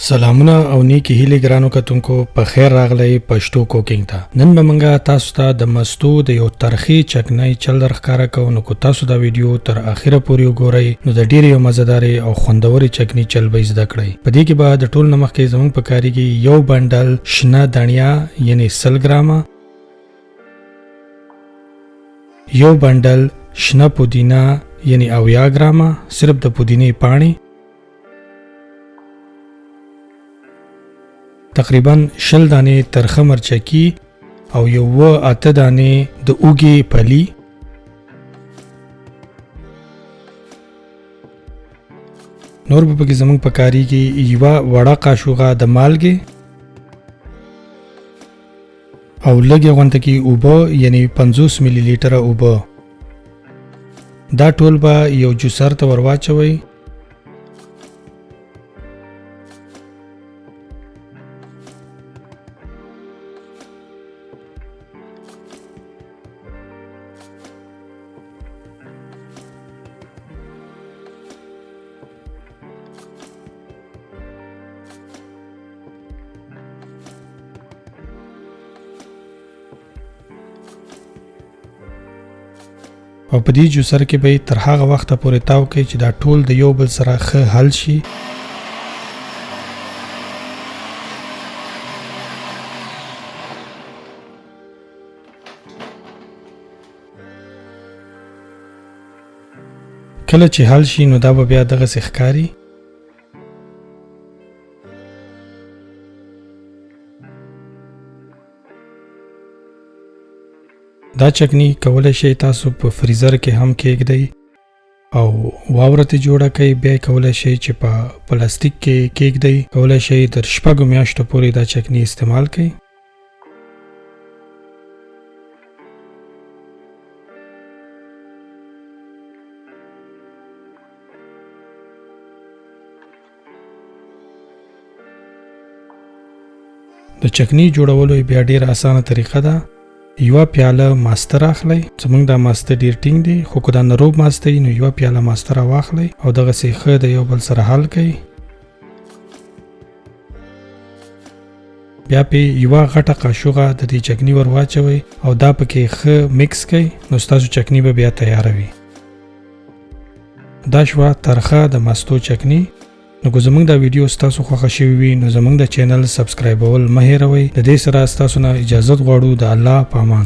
سلامونه او نیکی هیله ګرانو کتونکو په خیر راغلی پښتو کوکینګ ته. نن به منګه تاسو ته د مستو د یو ترخی چکنۍ چل درښکاره کوو. نو کو تاسو دا ویډیو تر اخره پورې وګورئ نو د ډیرې مزیدارې او خوندورې چکنۍ چل به زده کړئ. په دې کې به د ټول نه مخکې زموږ په کاریږي یو بنډل شنه دانیا یعنی 100 ګرامه، یو بنډل شنه پودینه یعنی 80 ګرامه صرف د پودینې پاڼې، تقریبا 20 دانې ترخه مرچکی او یو 8 دانې د اوږې پلی، نور به پکې زموږ په کاریږي یوه وړه قاشوغه د مالګې او لږې غونته کې اوبه یعنی 50 ملي لیټره اوبه. دا ټول به یو جوسر ته ورواچوئ. او په دې جوسر کې به تر هغه وخته پورې تاو کوئ چې دا ټول د یو بل سره ښه حل شي. کله چې حل شي نو دا به بیا دغسې ښکاري. دا چکنی کولای شئ تاسو په فریزر کې هم کېږدئ او واوره ترې جوړه کړئ. بیا کولای شئ چې په پلاستیک کې کېږدئ. کولای شئ تر 6 میاشتو پورې دا چکنی استعمال کړئ. د چکنی جوړولو بیا ډېره اسانه طریقه ده. یوه پیاله ماسته راخلئ. زموږ دا ماسته ډېر ټینګ دی، خو که دا نروب ماسته وي نو یوه پیاله ماسته راواخلئ او دغسې ښه د یو بل سره حل کړئ. بیا پې یوه غټه قاشوغه د دې چکني ور واچوئ او دا پکې ښه میکس کړئ نو ستاسو چکني به بیا تیاره وي. دا شوه ترخه د مستو چکني. نو که زموږ دا ویډیو ستاسو خوښه شوي وي نو زموږ د چینل سبسکرایبول مه هیروئ. د دې سره ستاسو نه اجازت غواړو. د الله په امان.